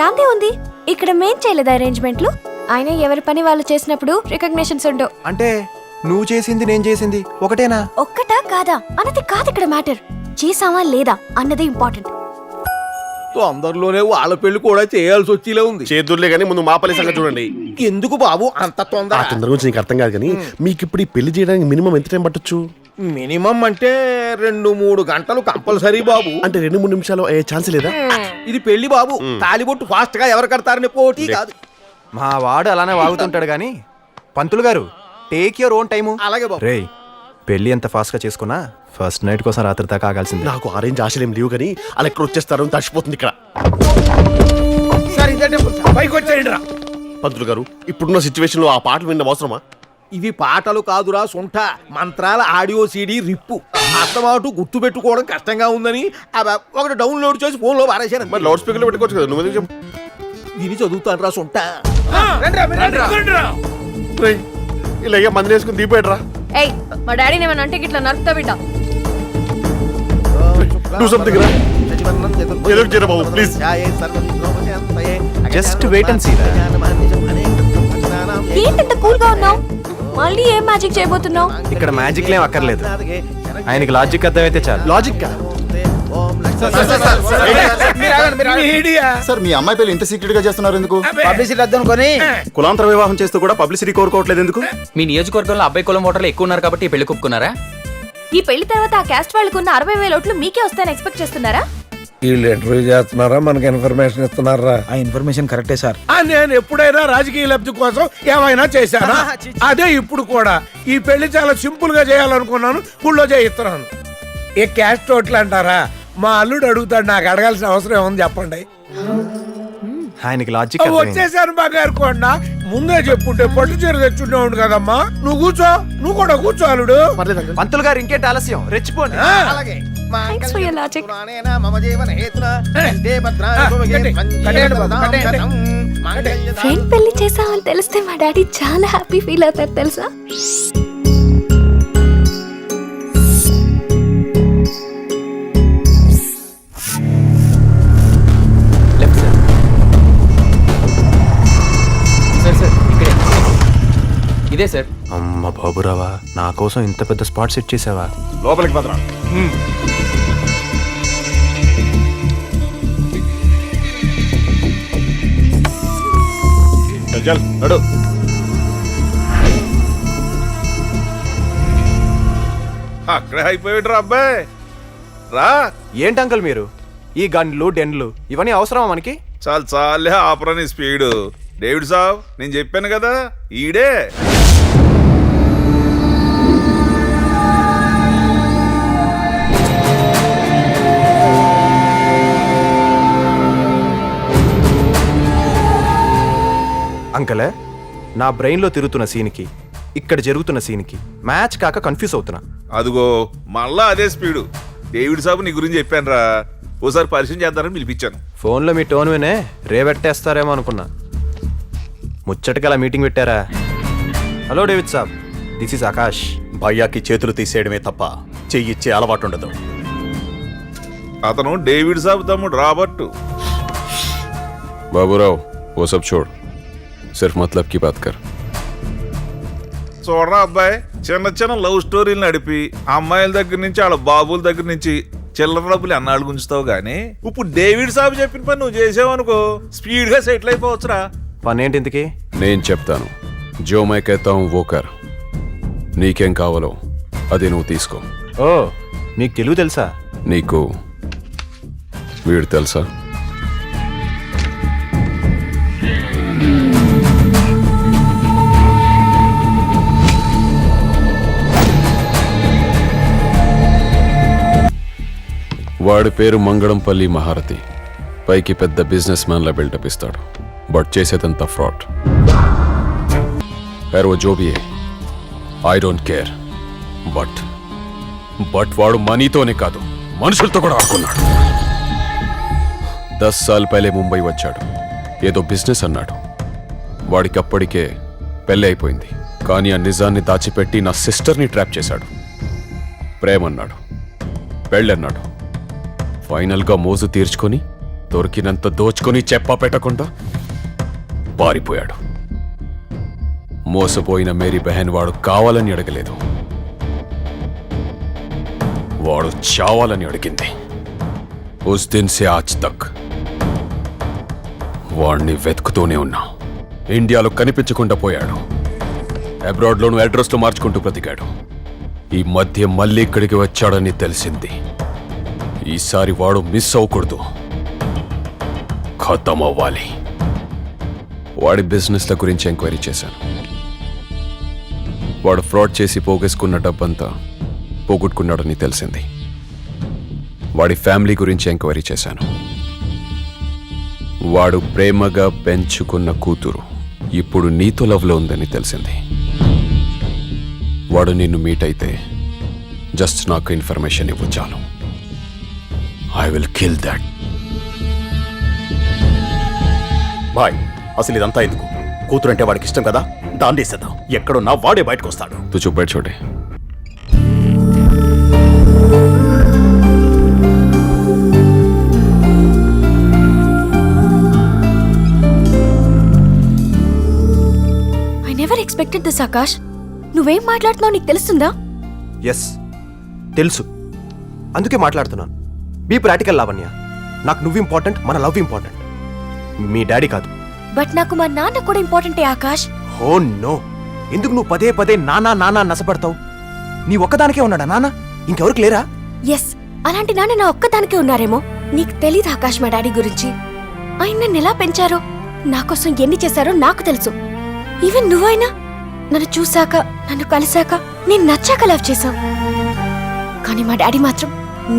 నాదే ఉంది. ఇక్కడ మేం చేయలేదు అరేంజ్మెంట్లు. ఆయన ఎవరి పని వాళ్ళు చేసినప్పుడు రికగ్నిషన్స్ ఉండవు. అంటే నువ్వు చేసింది నేను చేసింది ఒకటేనా? ఒక్కటా కాదా అన్నది కాదు ఇక్కడ మ్యాటర్. చేసావా లేదా అన్నది ఇంపార్టెంట్. తొందరలోనే వాళ్ళ పెళ్లి కూడా చేయాల్సి వచ్చేలా ఉంది. చేతుర్లే కానీ ముందు మా పల్లి సంగతి చూడండి. ఎందుకు బాబు అంత ఆ తొందర? తొందర గురించి నీకు అర్థం కాదు కానీ మీకు ఇప్పుడు ఈ పెళ్లి చేయడానికి మినిమం ఎంత టైం పట్టొచ్చు? మినిమం అంటే 2-3 గంటలు కంపల్సరీ బాబు. అంటే 2-3 నిమిషాలు అయ్యే ఛాన్స్ లేదా? ఇది పెళ్లి బాబు, తాలిబొట్టు ఫాస్ట్ గా ఎవరు కడతారని పోటీ కాదు. మా వాడు అలానే వాగుతుంటాడు గాని పంతులు గారు టేక్ యువర్ ఓన్ టైము. అలాగే బాబు. రేయ్, పెళ్లి ఎంత ఫాస్ట్ గా చేసుకున్నా ఫస్ట్ నైట్ కోసం రాత్రి దాకా ఆగాల్సింది. నాకు ఆరెంజ్ ఆశలేం లేవు కానీ అలా ఎక్కడ వచ్చేస్తారు తడిచిపోతుంది ఇక్కడ. సరే ఇదంటే పైకి వచ్చేయండి రా. పంతులు గారు, ఇప్పుడున్న సిచ్యువేషన్ లో ఆ పాటలు వినడం అవసరమా? ఇవి పాటలు కాదురా సొంట, మంత్రాల ఆడియో సీడీ రిప్పు. అర్థమాటు గుర్తు పెట్టుకోవడం కష్టంగా ఉందని ఒకటి డౌన్లోడ్ చేసి ఫోన్ లో పారేశాను. మరి లౌడ్ స్పీకర్ లో పెట్టుకోవచ్చు కదా, నువ్వు చెప్పు. విని చదువుతాను రా సొంట. ఇలా అయ్యా మంది వేసుకుని దీపాడరా. ఏయ్, మా డాడీని ఏమన్నా అంటే ఇట్లా నరుకుతా బిడ్డ. డూ సంథింగ్ రా. ఏదో ఒకటి చేయరా బాబు please. Just wait and see. ఏంటంత కూల్ గా ఉన్నావు? మళ్ళీ ఏం మ్యాజిక్ చేయబోతున్నావు? ఇక్కడ మ్యాజిక్ లేం అక్కర్లేదు, ఆయనకి లాజిక్ అర్థమైతే చాలు. లాజిక్ సార్ మీ అమ్మాయి పెళ్లి ఇంత సీక్రెట్ గా చేస్తున్నారు ఎందుకు? పబ్లిసిటీ వద్దనుకొని కులాంతర వివాహం చేస్తూ కూడా పబ్లిసిటీ కోరుకోవట్లేదు ఎందుకు? మీ నియోజకవర్గంలో అబ్బాయి కులం ఓటర్లు ఎక్కువ ఉన్నారు కాబట్టి ఈ పెళ్లి కుప్పుకున్నారా? ఈ పెళ్లి తర్వాత ఆ క్యాస్ట్ వాళ్ళకున్న 60,000 ఓట్లు మీకే వస్తాయని ఎక్స్పెక్ట్ చేస్తున్నారా? వీళ్ళు ఇంటర్వ్యూ చేస్తున్నారా, మనకి ఇన్ఫర్మేషన్ ఇస్తున్నారా? ఆ ఇన్ఫర్మేషన్ కరెక్టే సార్. నేను ఎప్పుడైనా రాజకీయ లబ్ధి కోసం ఏమైనా చేశానా? అదే ఇప్పుడు కూడా ఈ పెళ్లి చాలా సింపుల్ గా చేయాలనుకున్నాను, గుళ్ళో చేయిస్తున్నాను. ఏ క్యాస్ట్ ఓట్లు అంటారా? మా అల్లుడు అడుగుతాడు, నాకు అడగాల్సిన అవసరం ఏముంది చెప్పండి. ఆయనకి లాజిక్ వచ్చేసాను బంగారు కొండ, ముందే చెప్పుంటే పట్టు చీర తెచ్చుండేవాడు కదమ్మా. నువ్వు కూర్చో, నువ్వు కూడా కూర్చో అల్లుడు. పంతులు గారు ఇంకేంటి ఆలస్యం, రెచ్చిపోండి. అలాగే Thanks for your logic. Friend పెళ్లి చేసామని తెలిస్తే మా డాడీ చాలా హ్యాపీ ఫీల్ అవుతారు తెలుసా? సార్ ఇక్కడే. ఇదే సార్. అమ్మ బాబురావా, నా కోసం ఇంత పెద్ద స్పాట్ సెట్ చేసావా? లోపలికి పదరా. చల్ నడు. అక్కడే అయిపోయాడు రా అబ్బాయి. రా. ఏంటి అంకుల్ మీరు ఈ గన్లు డెన్లు ఇవన్నీ అవసరమా మనకి? చాలు చాలే ఆపరాని స్పీడ్. డేవిడ్ సాబ్ నేను చెప్పాను కదా ఈడే. అంకలే నా బ్రెయిన్లో తిరుగుతున్న సీన్కి ఇక్కడ జరుగుతున్న సీన్కి మ్యాచ్ కాక కన్ఫ్యూజ్ అవుతున్నా. అదిగో మళ్ళా అదే స్పీడు. డేవిడ్ సాబ్ నీ గురించి చెప్పాను రా, ఓసారి పరిచయం చేద్దారని పిలిపించాను. ఫోన్లో మీ టోన్ వినే రేవెట్టేస్తారేమో అనుకున్నా. ముచ్చటకలా మీటింగ్ పెట్టారా? Hello David saab, this is Akash. భయ్యాకి చేతులు తీసేయడమే తప్ప చెయ్యిచ్చే అలవాటు ఉండదు. అతను డేవిడ్ సాబ్ తమ్ముడు రాబర్ట్. बाबूराव वो सब छोड़, सिर्फ मतलब की बात कर. చూడరా అబ్బాయి, చిన్న చిన్న లవ్ స్టోరీలు నడిపి అమ్మాయిల దగ్గర నుంచి వాళ్ళ బాబుల దగ్గర నుంచి చిల్లర డబ్బులు అన్నాళ్ళు గుంచుతావు గానీ ఇప్పుడు డేవిడ్ సాబ్ చెప్పిన పని నువ్వు చేసావనుకో స్పీడ్ గా సెటిల్ అయిపోవచ్చురా. పనేంటి ఇంతకీ? నేను చెప్తాను, జో మై कहता हूं वो कर. నీకేం కావాలో అది నువ్వు తీసుకో. ఓ, మీకు తెలుగు తెలుసా? నీకు వీడు తెలుసా? వాడి పేరు మంగళంపల్లి మహారథి. పైకి పెద్ద బిజినెస్ మ్యాన్ లా బిల్డప్ ఇస్తాడు, బట్ చేసేదంతా ఫ్రాడ్. खैर वो जो भी है, ఐ డోంట్ కేర్. బట్ వాడు మనీతోనే కాదు మనుషులతో కూడా ఆడుకున్నాడు. 10 साल पहले ముంబై వచ్చాడు, ఏదో బిజినెస్ అన్నాడు. వాడికి అప్పటికే పెళ్ళి అయిపోయింది, కానీ ఆ నిజాన్ని దాచిపెట్టి నా సిస్టర్ని ట్రాప్ చేశాడు. ప్రేమన్నాడు, పెళ్ళన్నాడు. ఫైనల్గా మోజు తీర్చుకొని దొరికినంత దోచుకొని చెప్పా పెట్టకుండా పారిపోయాడు. మోసపోయిన మేరీ బెహన్ వాడు కావాలని అడగలేదు, వాడు చావాలని అడిగింది. ఉస్ దిన్ సే ఆజ్ తక్ వాడిని వెతుకుతూనే ఉన్నా. ఇండియాలో కనిపించకుండా పోయాడు. అబ్రాడ్లోనూ అడ్రస్లు మార్చుకుంటూ బ్రతికాడు. ఈ మధ్య మళ్ళీ ఇక్కడికి వచ్చాడని తెలిసింది. ఈసారి వాడు మిస్ అవ్వకూడదు, ఖతం అవ్వాలి. వాడి బిజినెస్ల గురించి ఎంక్వైరీ చేశాను. వాడు ఫ్రాడ్ చేసి పోగేసుకున్న డబ్బంతా పోగొట్టుకున్నాడని తెలిసింది. వాడి ఫ్యామిలీ గురించి ఎంక్వైరీ చేశాను. వాడు ప్రేమగా పెంచుకున్న కూతురు ఇప్పుడు నీతో లవ్లో ఉందని తెలిసింది. వాడు నిన్ను మీట్ అయితే జస్ట్ నాకు ఇన్ఫర్మేషన్ ఇవ్వు చాలు. I will kill that. Boy, అసలు ఇదంతా ఎందుకు? కూతురంటే వాడికి ఇష్టం కదా, దాన్ని వేసేద్దాం. ఎక్కడున్నా వాడే బయటకు వస్తాడు. తు చూప్ బైట్ छोटे. I never expected this Akash. నువ్వేం మాట్లాడుతున్నావు నీకు తెలుస్తుందా? ఎస్ తెలుసు, అందుకే మాట్లాడుతున్నాను. Be practical Lavanya. నాకు నువ్వు ఇంపార్టెంట్, మన లవ్ ఇంపార్టెంట్, మీ డాడీ కాదు. బట్ నాకు మా నాన్న కూడా ఇంపార్టెంటే ఆకాష్. ఓ నో, ఎందుకు నువ్వు పదే పదే నానా నానా నసపడతావు? నీ ఒక్కదానికే ఉన్నాడా నాన్న? ఇంకెవరికి లేరా? ఎస్, అలాంటి నాన్న నా ఒక్కదానికే ఉన్నారేమో. నీకు తెలీదు ఆకాష్ మా డాడీ గురించి. ఆయన నన్ను ఎలా పెంచారో, నా కోసం ఎన్ని చేశారో నాకు తెలుసు. ఈవెన్ నువ్వైనా నన్ను చూశాక, నన్ను కలిశాక, నేను నచ్చాక లవ్ చేశావు. కానీ మా డాడీ మాత్రం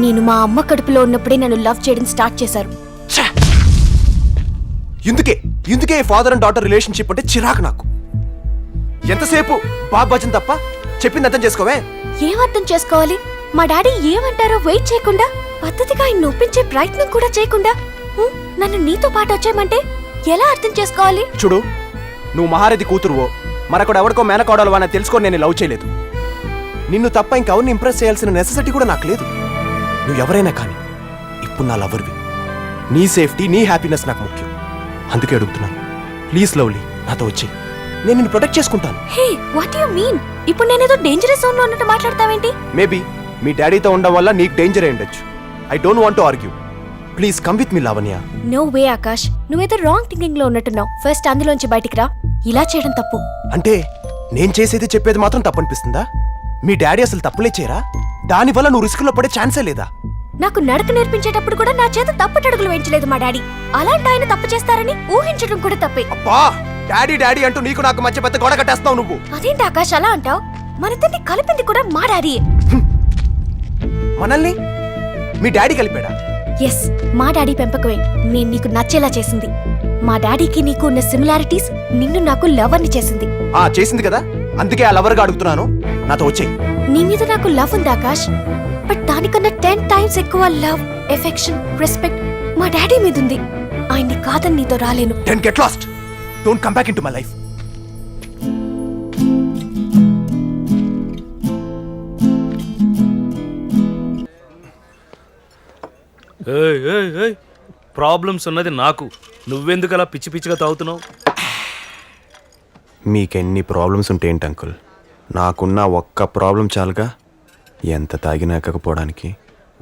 నేను మా అమ్మ కడుపులో ఉన్నప్పుడే నన్ను లవ్ చేయడం స్టార్ట్ చేశారు. ఇందుకే ఫాదర్ అండ్ డాటర్ రిలేషన్షిప్ అంటే చిరాకు నాకు. ఎంతసేపు బాబు భజన్ తప్ప చెప్పింది అర్థం చేసుకోవే. ఏం అర్థం చేసుకోవాలి? మా డాడీ ఏమంటారో వెయిట్ చేయకుండా, పద్ధతిగా ఆయన ఒప్పించే ప్రయత్నం కూడా చేయకుండా నన్ను నీతో పాటు వచ్చేయమంటే ఎలా అర్థం చేసుకోవాలి? చూడు, నువ్వు మహారథి కూతురువో మరొకడు ఎవరికో మేనకోడలు అని తెలుసుకొని నేను లవ్ చేయలేదు. నిన్ను తప్ప ఇంకెవరిని ఇంప్రెస్ చేయాల్సిన నెసెసిటీ కూడా నాకు లేదు. నువ్వు ఎవరైనా కానీ ఇప్పుడు నా లవర్వి. నీ సేఫ్టీ, నీ హ్యాపీనెస్ నాకు ముఖ్యం. అందుకే అడుగుతున్నాను, ప్లీజ్ లవ్లీ నాతో వచ్చి, నేను నిన్ను ప్రొటెక్ట్ చేసుకుంటాను. హే, వాట్ యు మీన్? ఇప్పుడు నేనేదో డేంజరస్ జోన్ లో ఉన్నట్టు మాట్లాడతావేంటి? మేబీ మీ డాడీతో ఉండడం వల్ల నీకు డేంజర్ అయి ఉండొచ్చు. I don't want to argue. Please come with me Lavanya. No way Akash, నువ్వేదో రాంగ్ థింకింగ్ లో ఉన్నట్టున్నావు. ఫస్ట్ అందులోంచి బయటికి రా. ఇలా చేయడం తప్పు. అంటే నేను చేసేది చెప్పేది మాత్రం తప్పనిపిస్తుందా? మీ డాడీ అసలు తప్పులే చేయరా? దానివల్ల నువ్వు రిస్క్ లో పడే ఛాన్సే లేదా? నాకు నడక నేర్పించేటప్పుడు కూడా నా చేత తప్పటడుగులు వేయించలేదు మా డాడీ. అలాంటి ఆయన తప్పు చేస్తారని ఊహించడం కూడా తప్పే. అబ్బా డాడీ డాడీ అంటూ నీకు నాకు మధ్య పెద్ద గోడ కట్టేస్తావు నువ్వు. అదేంటి ఆకాష్ అలా అంటావు? మనిద్దరిని కలిపింది కూడా మా డాడీ. మనల్ని మీ డాడీ కలిపాడా? ఎస్, మా డాడీ పెంపకమే నేను నీకు నచ్చేలా చేసింది. మా డాడీకి నీకు ఉన్న సిమిలారిటీస్ నిన్ను నాకు లవర్ని చేసింది. చేసింది కదా, అందుకే ఆ లవర్గా అడుగుతున్నాను, నాతో వచ్చేయ్. నీ మీద నాకు లవ్ ఉంది ఆకాష్, బట్ దానికన్నా 10 times ఎక్కువ లవ్, ఎఫెక్షన్, రెస్పెక్ట్ మా డాడీ మీద ఉంది. ఆయన్ని కాదని నీతో రాలేను. Then get lost. Don't come back into my life. Problems ఉన్నది నాకు, నువ్వెందుకు అలా పిచ్చి పిచ్చిగా తాగుతున్నావు? మీకెన్ని ప్రాబ్లమ్స్ ఉంటే ఏంటి అంకుల్, నాకున్న ఒక్క ప్రాబ్లం చాలుగా ఎంత తాగినా ఎక్కకపోవడానికి.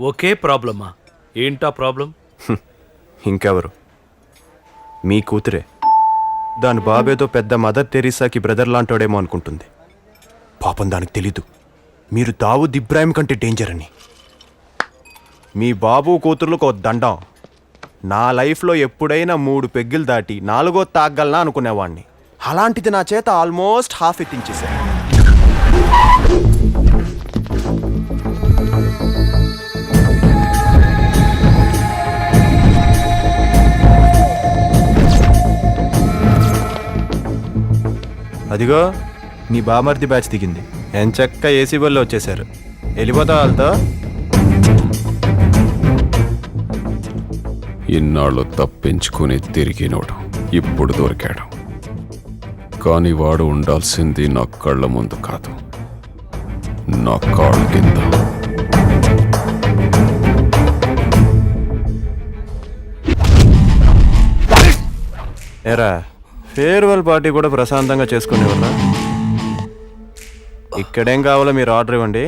ఒకే ప్రాబ్లమా? ఏంటా ప్రాబ్లం? ఇంకెవరు, మీ కూతురే. దాని బాబేదో పెద్ద మదర్ తెరీసాకి బ్రదర్ లాంటోడేమో అనుకుంటుంది. పాపం దానికి తెలీదు మీరు దావూద్ ఇబ్రాహిం కంటే డేంజర్ అని. మీ బాబు కూతుర్లకు ఒక దండం. నా లైఫ్లో ఎప్పుడైనా 3 పెగ్గులు దాటి 4వ తాగలనా అనుకునేవాడిని. అలాంటిది నా చేత ఆల్మోస్ట్ హాఫ్ ఎత్తించేశారు. అదిగో నీ బామర్ది బ్యాచ్ దిగింది. ఎంచక్క ఏసీ బల్లో వచ్చేసారు. వెళ్ళిపోతా వాళ్ళతో. ఇన్నాళ్ళు తప్పించుకుని తిరిగినోడు ఇప్పుడు దొరికాడు. కానీ వాడు ఉండాల్సింది నా కళ్ళ ముందు కాదు, నా కాళ్ళ కింద. ఏరా, ఫేర్వెల్ పార్టీ కూడా ప్రశాంతంగా చేసుకునేవాళ్ళ. ఇక్కడేం కావాలో మీరు ఆర్డర్ ఇవ్వండి,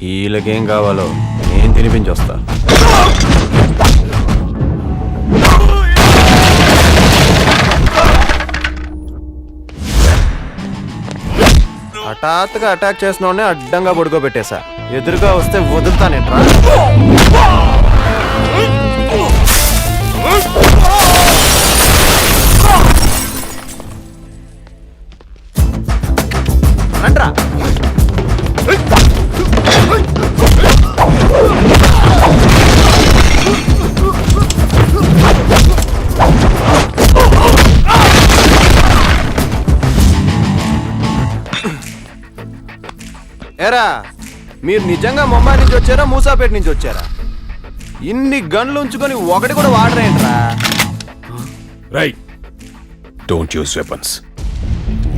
వీళ్ళకేం కావాలో నేను తినిపించి వస్తా. హఠాత్తుగా అటాక్ చేసిన వాడిని అడ్డంగా పడుకోబెట్టేశా. ఎదురుగా వస్తే వదులుతానేట్రా. రండ్రా. ఏరా, మీరు నిజంగా ముంబై నుంచి వచ్చారా మూసాపేట నుంచి వచ్చారా? ఇన్ని గన్లు ఉంచుకొని ఒకటి కూడా వాడరేంట్రా? Right, don't use weapons.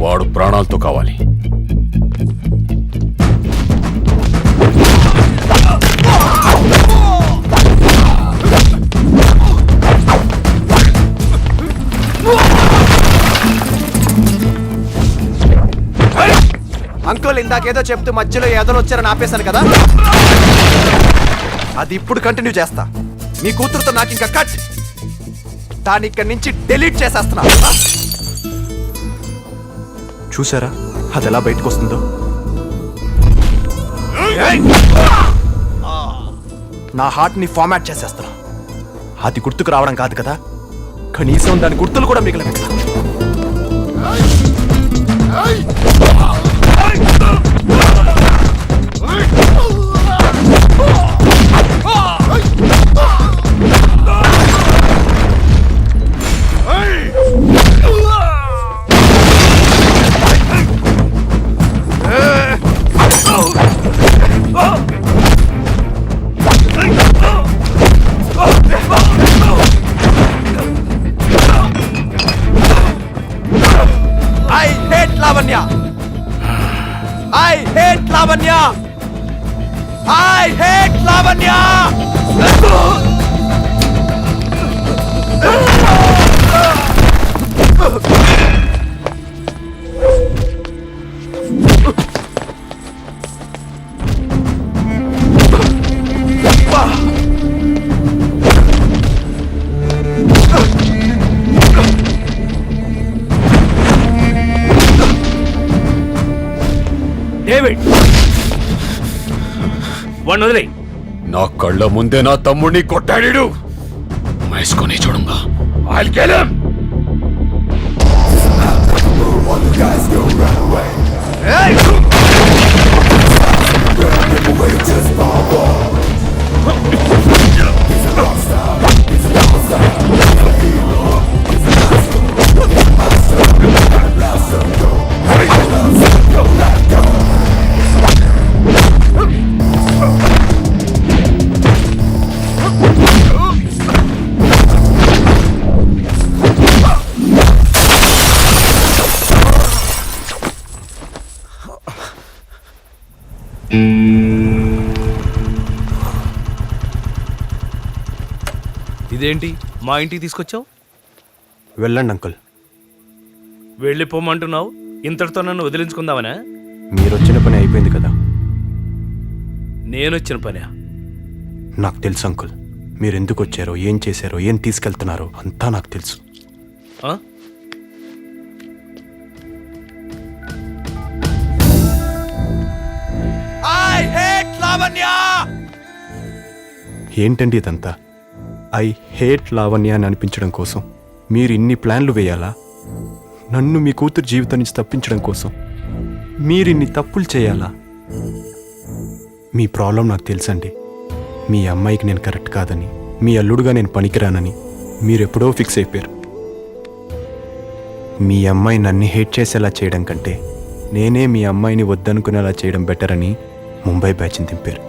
వాడు ప్రాణాలతో కావాలి. అంకుల్ ఇందాకేదో చెప్తూ మధ్యలో ఏదో వచ్చారని ఆపేశాను కదా, అది ఇప్పుడు కంటిన్యూ చేస్తా. మీ కూతురుతో నాకు ఇంకా కట్. దాన్ని ఇక్కడి నుంచి డిలీట్ చేసేస్తున్నా. చూసారా అది ఎలా బయటకు వస్తుందో? నా హార్ట్ ని ఫార్మాట్ చేసేస్తున్నా. అది గుర్తుకు రావడం కాదు కదా, కనీసం దాని గుర్తులు కూడా మిగిలిన. I hate Lavanya. I hate Lavanya. I hate Lavanya. David, వాడిని వదిలే. నా కళ్ళ ముందే నా తమ్ముడిని కొట్టాడు. మహేష్కొని చూడంగా I'll kill him. ఇదేంటి మా ఇంటికి తీసుకొచ్చావు? వెళ్ళండి అంకుల్. వెళ్ళిపోమంటున్నావు, ఇంతటితో నన్ను వదిలించుకుందామనా? మీరొచ్చిన పని అయిపోయింది కదా. నేనొచ్చిన పనా? నాకు తెలుసు అంకుల్. మీరు ఎందుకు వచ్చారో, ఏం చేశారో, ఏం తీసుకెళ్తున్నారో అంతా నాకు తెలుసు. ఆ? ఏంటండి ఇదంతా? ఐ హేట్ లావణ్య అని అనిపించడం కోసం మీరు ఇన్ని ప్లాన్లు వేయాలా? నన్ను మీ కూతురు జీవితం నుంచి తప్పించడం కోసం మీరు ఇన్ని తప్పులు చేయాలా? మీ ప్రాబ్లం నాకు తెలుసండి. మీ అమ్మాయికి నేను కరెక్ట్ కాదని, మీ అల్లుడుగా నేను పనికిరానని మీరెప్పుడో ఫిక్స్ అయిపోయారు. మీ అమ్మాయి నన్ను హేట్ చేసేలా చేయడం కంటే నేనే మీ అమ్మాయిని వద్దనుకునేలా చేయడం బెటర్ అని ముంబై బ్యాచ్ని దింపారు.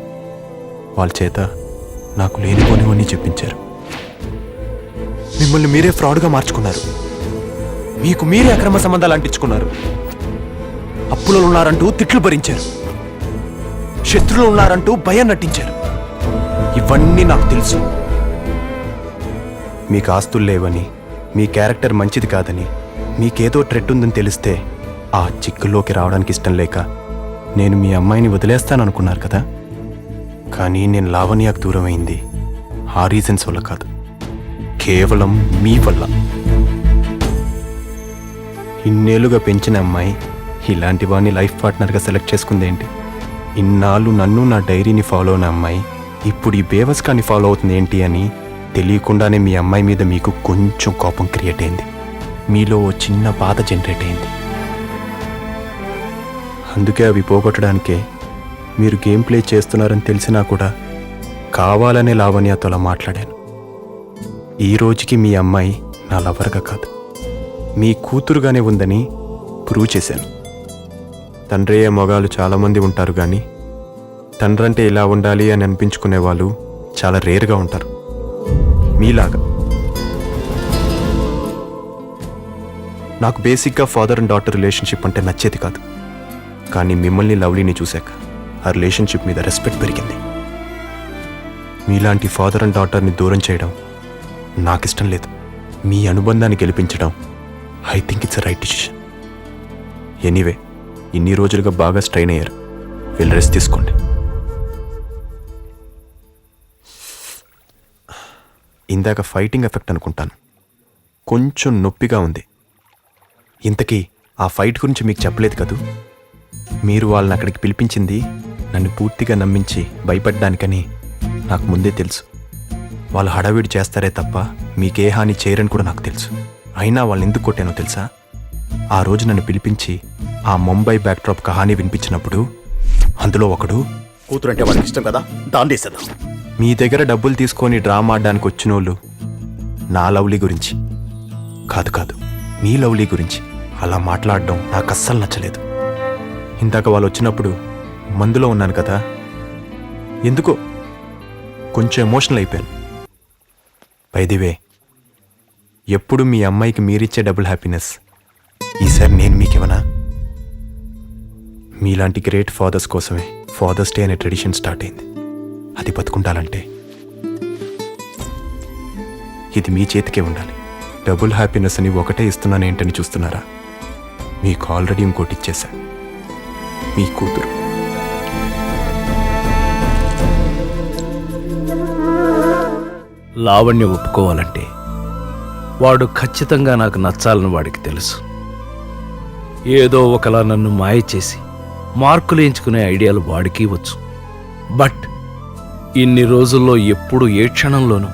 వాళ్ళ చేత నాకు లేనిపోనివన్నీ చెప్పించారు. మిమ్మల్ని మీరే ఫ్రాడ్గా మార్చుకున్నారు. మీకు మీరే అక్రమ సంబంధాలు అంటించుకున్నారు. అప్పులు ఉన్నారంటూ తిట్లు భరించారు. శత్రువులు ఉన్నారంటూ భయం నటించారు. ఇవన్నీ నాకు తెలుసు. మీకు ఆస్తులు లేవని, మీ క్యారెక్టర్ మంచిది కాదని, మీకేదో ట్రెట్ ఉందని తెలిస్తే ఆ చిక్కుల్లోకి రావడానికి ఇష్టం లేక నేను మీ అమ్మాయిని వదిలేస్తాననుకున్నారు కదా. కానీ నేను లావణ్యకు దూరం అయింది ఆ రీజన్స్ వల్ల కాదు, కేవలం మీ వల్ల. ఇన్నేళ్లుగా పెంచిన అమ్మాయి ఇలాంటి వాడిని లైఫ్ పార్ట్నర్గా సెలెక్ట్ చేసుకుందేంటి? ఇన్నాళ్ళు నన్ను నా డైరీని ఫాలో అయిన అమ్మాయి ఇప్పుడు ఈ బేవస్కాన్ని ఫాలో అవుతుంది ఏంటి అని తెలియకుండానే మీ అమ్మాయి మీద మీకు కొంచెం కోపం క్రియేట్ అయింది. మీలో ఓ చిన్న బాధ జనరేట్ అయింది. అందుకే అవి పోగొట్టడానికే మీరు గేమ్ ప్లే చేస్తున్నారని తెలిసినా కూడా కావాలనే లావణ్యతో అలా మాట్లాడాను. ఈ రోజుకి మీ అమ్మాయి నా లవర్గా కాదు, మీ కూతురుగానే ఉందని ప్రూవ్ చేశాను. తండ్రియే మొగాలు చాలామంది ఉంటారు, కానీ తండ్రంటే ఇలా ఉండాలి అని అనిపించుకునే వాళ్ళు చాలా రేర్గా ఉంటారు మీలాగా. నాకు బేసిక్గా ఫాదర్ అండ్ డాటర్ రిలేషన్షిప్ అంటే నచ్చేది కాదు. కానీ మిమ్మల్ని లవ్లీని చూశాక ఆ రిలేషన్షిప్ మీద రెస్పెక్ట్ పెరిగింది. మీలాంటి ఫాదర్ అండ్ డాటర్ని దూరం చేయడం నాకు ఇష్టం లేదు. మీ అనుబంధాన్ని గెలిపించడం I think it's right decision. Anyway, ఇన్ని రోజులుగా బాగా స్ట్రెయిన్ అయ్యారు, వెళ్ళి రెస్ట్ తీసుకోండి. ఇందాక ఫైటింగ్ ఎఫెక్ట్ అనుకుంటాను, కొంచెం నొప్పిగా ఉంది. ఇంతకీ ఆ ఫైట్ గురించి మీకు చెప్పలేదు కదూ. మీరు వాళ్ళని అక్కడికి పిలిపించింది నన్ను పూర్తిగా నమ్మించి భయపడ్డానికని నాకు ముందే తెలుసు. వాళ్ళు హడావిడి చేస్తారే తప్ప మీకే హాని చేయరని కూడా నాకు తెలుసు. అయినా వాళ్ళని ఎందుకు కొట్టానో తెలుసా? ఆ రోజు నన్ను పిలిపించి ఆ ముంబై బ్యాక్డ్రాప్ కహానీ వినిపించినప్పుడు అందులో ఒకడు కూతురంటే వాళ్ళకి ఇష్టం కదా, దాన్ని వేసేద్దాం. మీ దగ్గర డబ్బులు తీసుకొని డ్రామా ఆడడానికి వచ్చినోళ్ళు నా లవ్లీ గురించి కాదు, మీ లవ్లీ గురించి అలా మాట్లాడడం నాకు అస్సలు నచ్చలేదు. ఇందాక వాళ్ళు వచ్చినప్పుడు మందులో ఉన్నాను కదా, ఎందుకో కొంచెం ఎమోషనల్ అయిపోయాను. బైదివే, ఎప్పుడు మీ అమ్మాయికి మీరిచ్చే డబుల్ హ్యాపీనెస్ ఈసారి నేను మీకేమన్నా? మీలాంటి గ్రేట్ ఫాదర్స్ కోసమే ఫాదర్స్ డే అనే ట్రెడిషన్ స్టార్ట్ అయింది. అది బతుకుండాలంటే ఇది మీ చేతికే ఉండాలి. డబుల్ హ్యాపీనెస్ అని ఒకటే ఇస్తున్నానేంటని చూస్తున్నారా? మీకు ఆల్రెడీ ఇంకోటి ఇచ్చేశా, మీ కూతురు. లావణ్య ఒప్పుకోవాలంటే వాడు ఖచ్చితంగా నాకు నచ్చాలని వాడికి తెలుసు. ఏదో ఒకలా నన్ను మాయ చేసి మార్కులు ఎంచుకునే ఐడియాలు వాడికి వచ్చు. బట్ ఇన్ని రోజుల్లో ఎప్పుడు ఏ క్షణంలోనూ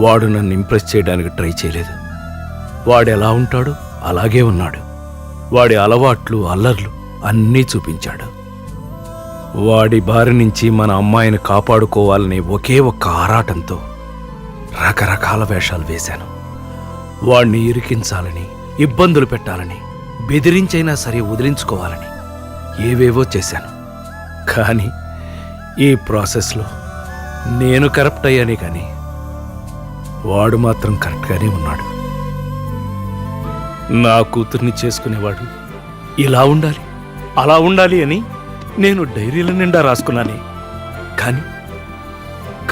వాడు నన్ను ఇంప్రెస్ చేయడానికి ట్రై చేయలేదు. వాడు ఎలా ఉంటాడో అలాగే ఉన్నాడు. వాడి అలవాట్లు అల్లర్లు అన్నీ చూపించాడు. వాడి బారి నుంచి మన అమ్మాయిని కాపాడుకోవాలనే ఒకే ఒక్క ఆరాటంతో రకరకాల వేషాలు వేశాను. వాణ్ణి ఇరికించాలని, ఇబ్బందులు పెట్టాలని, బెదిరించైనా సరే వదిలించుకోవాలని ఏవేవో చేశాను. కానీ ఈ ప్రాసెస్లో నేను కరప్ట్ అయ్యానే కానీ వాడు మాత్రం కరెక్ట్గానే ఉన్నాడు. నా కూతుర్ని చేసుకునేవాడు ఇలా ఉండాలి, అలా ఉండాలి అని నేను డైరీల నిండా రాసుకున్నానే.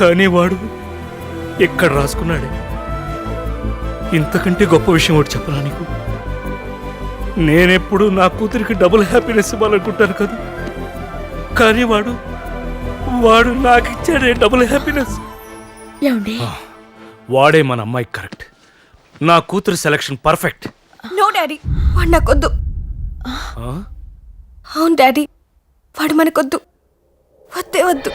కానీ వాడు ఎక్కడ రాసుకున్నాడే? ఇంతకంటే గొప్ప విషయం ఒకటి చెప్పనా నీకు? నేనెప్పుడు నా కూతురికి డబుల్ హ్యాపీనెస్ ఇవ్వాలనుకుంటాను కదా, కానీ వాడు నాకిచ్చాడే డబుల్ హ్యాపీనెస్. వాడే మన అమ్మాయికి కరెక్ట్. నా కూతురు సెలక్షన్ పర్ఫెక్ట్. నో డాడీ, వాడు నాకొద్దు. అవును డాడీ, వాడు మనకొద్దు. వద్దే వద్దు.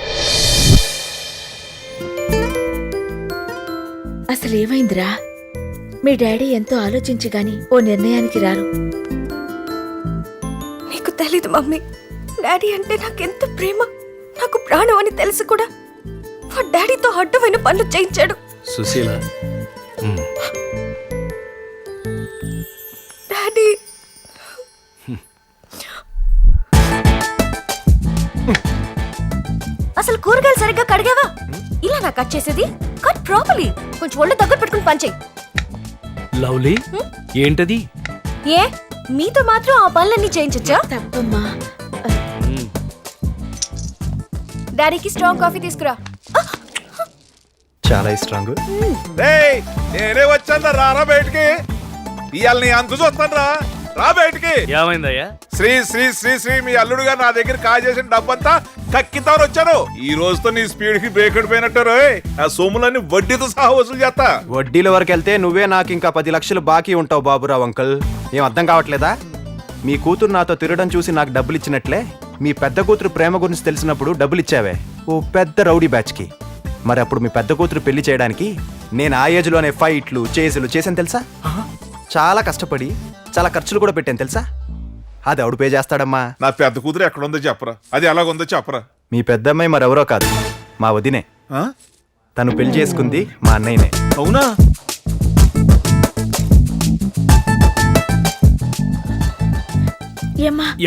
అసలు ఏమైందిరా? మీ డాడీ ఎంతో ఆలోచించి గాని ఓ నిర్ణయానికి రారు. నీకు తెలీదు మమ్మీ, డాడీ అంటే నాకెంత ప్రేమ, నాకు ప్రాణం అని తెలిసి కూడా వాడు డాడీతో అడ్డమైన పనులు చేయించాడు. సుశీల, డాడీ అసలు కూరగాయలు సరిగ్గా కడిగావా? ఇలా నా కట్ చేసేది? Cut properly. కొంచెం ఒళ్ళు దగ్గర పెట్టుకుని పని చెయ్యి. లవ్లీ, ఏంటది? ఏ మీతో మాత్రం ఆ పనులన్నీ చేయించొచ్చా? తప్పమ్మా. డాడీకి స్ట్రాంగ్ కాఫీ తీసుకురా. చాలా స్ట్రాంగ్. రేయ్, నేనే వచ్చాను, రారా బయటికి. ఇవాళ నీ అంతు చూస్తాను, రా బయటికి. ఏమైందయ్యా? శ్రీ శ్రీ శ్రీ శ్రీ మీ అల్లుడుగా నా దగ్గర కాజేసిన డబ్బంతా కక్కితాను వచ్చాను. ఈ రోజుతో నీ స్పీడ్ కి బ్రేక్ అడిపోయినట్టు రోయ్. ఆ సొమ్ములన్నీ వడ్డీతో సహా వసూలు చేస్తా. వడ్డీల వరకు వెళ్తే నువ్వే నాకు ఇంకా 10 లక్షలు బాకీ ఉంటావు బాబురావు అంకుల్. ఏం అర్థం కావట్లేదా? మీ కూతురు నాతో తిరగడం చూసి నాకు డబ్బులు ఇచ్చినట్లే మీ పెద్ద కూతురు ప్రేమ గురించి తెలిసినప్పుడు డబ్బులు ఇచ్చావే ఓ పెద్ద రౌడీ బ్యాచ్కి. మరి అప్పుడు మీ పెద్ద కూతురు పెళ్లి చేయడానికి నేను ఆ ఏజ్లోనే ఫైట్లు చేసులు చేశాను తెలుసా? చాలా కష్టపడి చాలా ఖర్చులు కూడా పెట్టాను తెలుసా? అది ఎవడు పే చేస్తాడమ్మా? నా పెద్ద కూతురు ఎక్కడుందో చెప్పరా, అది ఎలాగుందో చెప్పరా. మీ పెద్దమ్మాయి మరెవరో కాదు, మా వదినే. తను పెళ్లి చేసుకుంది మా అన్నయ్యనే. అవునా?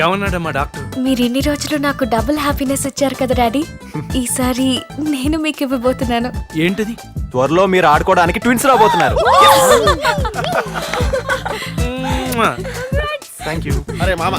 ఏమన్నాడమ్మా డాక్టర్? మీరు ఇన్ని రోజులు నాకు డబుల్ హ్యాపీనెస్ ఇచ్చారు కదా డాడీ, ఈసారి నేను మీకు ఇవ్వబోతున్నాను. ఏంటది? త్వరలో మీరు ఆడుకోవడానికి ట్విన్స్ రాబోతున్నారు. Thank you. అరే మామ